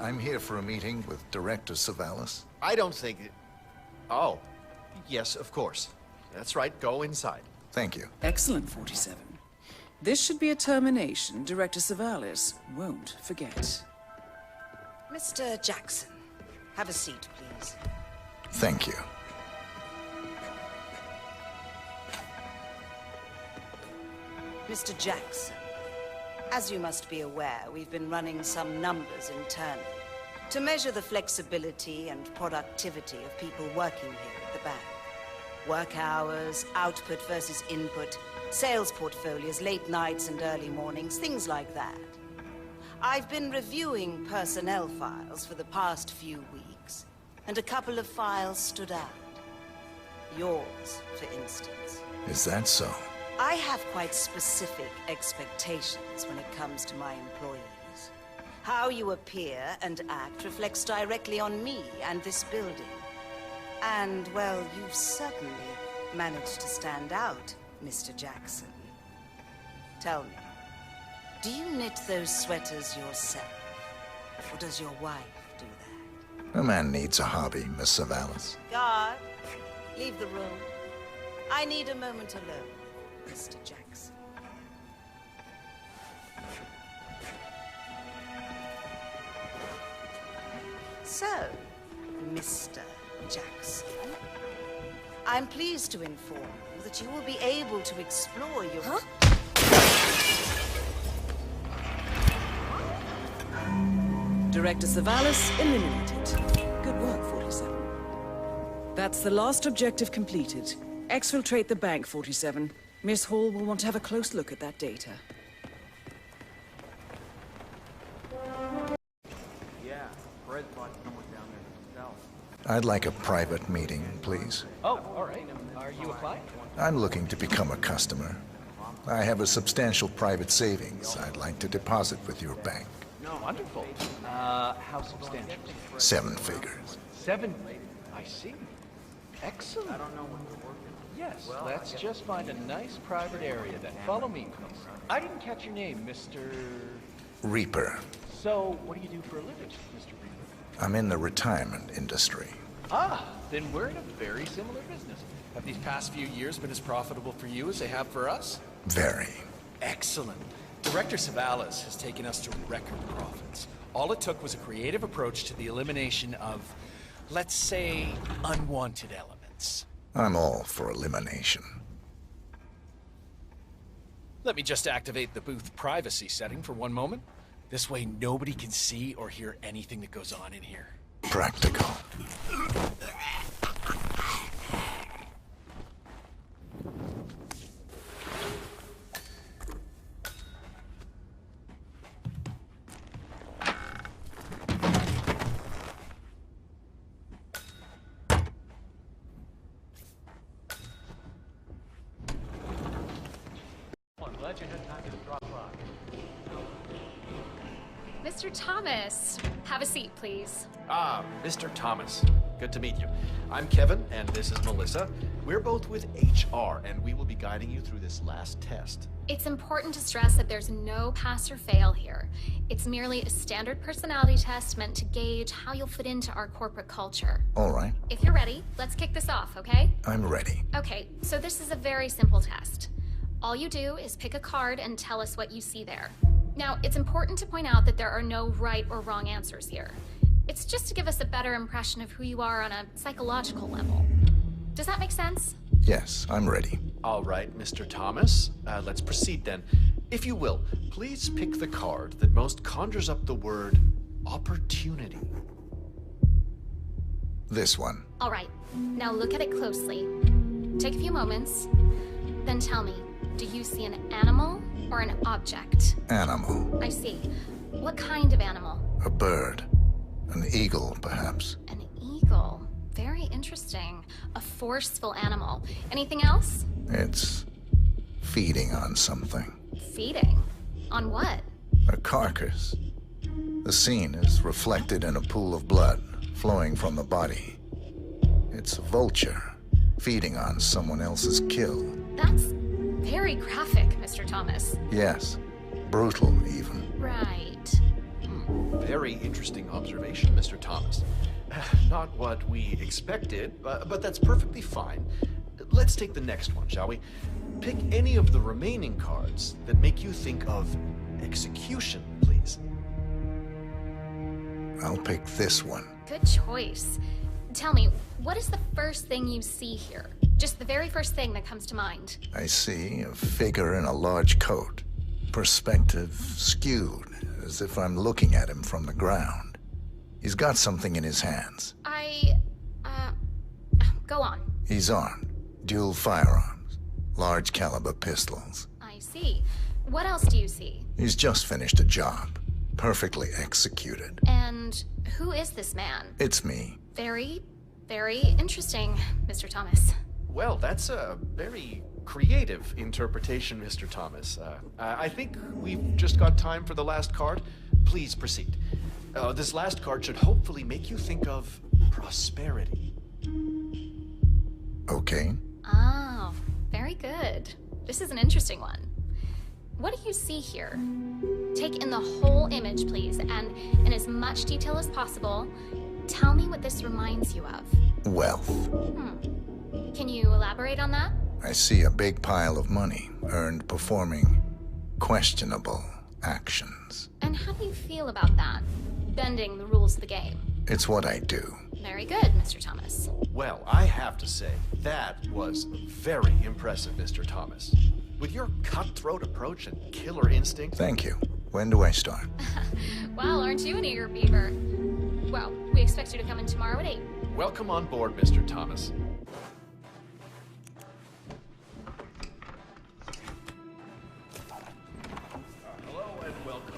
I'm here for a meeting with Director Savalas. I don't think... Oh, yes, of course. That's right, go inside. Thank you. Excellent, 47. This should be a termination Director Savalas won't forget. Mr. Jackson, have a seat, please. Thank you. Mr. Jackson, as you must be aware, we've been running some numbers internally to measure the flexibility and productivity of people working here at the bank. Work hours, output versus input, sales portfolios, late nights and early mornings, things like that. I've been reviewing personnel files for the past few weeks, and a couple of files stood out. Yours, for instance. Is that so? I have quite specific expectations when it comes to my employees. How you appear and act reflects directly on me and this building. And, well, you've certainly managed to stand out, Mr. Jackson. Tell me, do you knit those sweaters yourself? Or does your wife do that? A man needs a hobby, Miss Savalas. Guard, leave the room. I need a moment alone, Mr. Jackson. So, Mr. Jackson, I'm pleased to inform you that you will be able to explore your... Huh? Director Savalas eliminated. Good work, 47. That's the last objective completed. Exfiltrate the bank, 47. Miss Hall will want to have a close look at that data. Yeah, Fred brought someone down there himself. I'd like a private meeting, please. Oh, all right. Are you a client? I'm looking to become a customer. I have a substantial private savings I'd like to deposit with your bank. No. Wonderful. How substantial? 7 figures. 7. I see. Excellent. I don't know what you're working on. Yes, let's just find a nice private area then. Follow me, please. I didn't catch your name, Mr. Reaper. So, what do you do for a living, Mr. Reaper? I'm in the retirement industry. Ah, then we're in a very similar business. Have these past few years been as profitable for you as they have for us? Very. Excellent. Director Savalas has taken us to record profits. All it took was a creative approach to the elimination of, let's say, unwanted elements. I'm all for elimination. Let me just activate the booth privacy setting for one moment. This way nobody can see or hear anything that goes on in here. Practical. Mr. Thomas, have a seat, please. Ah, Mr. Thomas. Good to meet you. I'm Kevin, and this is Melissa. We're both with HR, and we will be guiding you through this last test. It's important to stress that there's no pass or fail here. It's merely a standard personality test meant to gauge how you'll fit into our corporate culture. All right. If you're ready, let's kick this off, okay? I'm ready. Okay, so this is a very simple test. All you do is pick a card and tell us what you see there. Now, it's important to point out that there are no right or wrong answers here. It's just to give us a better impression of who you are on a psychological level. Does that make sense? Yes, I'm ready. All right, Mr. Thomas. Let's proceed then. If you will, please pick the card that most conjures up the word opportunity. This one. All right, now look at it closely. Take a few moments, then tell me, do you see an animal or an object? Animal. I see. What kind of animal? A bird. An eagle, perhaps. An eagle. Very interesting. A forceful animal. Anything else? It's feeding on something. Feeding? On what? A carcass. The scene is reflected in a pool of blood flowing from the body. It's a vulture feeding on someone else's kill. That's very graphic, Mr. Thomas. Yes. Brutal, even. Right. Very interesting observation, Mr. Thomas. Not what we expected, but that's perfectly fine. Let's take the next one, shall we? Pick any of the remaining cards that make you think of execution, please. I'll pick this one. Good choice. Tell me, what is the first thing you see here? Just the very first thing that comes to mind. I see a figure in a large coat. Perspective skewed, as if I'm looking at him from the ground. He's got something in his hands. Go on. He's armed. Dual firearms. Large caliber pistols. I see. What else do you see? He's just finished a job. Perfectly executed. And who is this man? It's me. Very, very interesting, Mr. Thomas. Well, that's a very creative interpretation, Mr. Thomas. I think we've just got time for the last card. Please proceed. This last card should hopefully make you think of prosperity. Okay. Oh, very good. This is an interesting one. What do you see here? Take in the whole image, please, and in as much detail as possible, tell me what this reminds you of. Wealth. Can you elaborate on that? I see a big pile of money earned performing questionable actions. And how do you feel about that? Bending the rules of the game. It's what I do. Very good, Mr. Thomas. Well, I have to say, that was very impressive, Mr. Thomas. With your cutthroat approach and killer instinct... Thank you. When do I start? Well, aren't you an eager beaver? Well, we expect you to come in tomorrow at 8. Welcome on board, Mr. Thomas. Hello and welcome.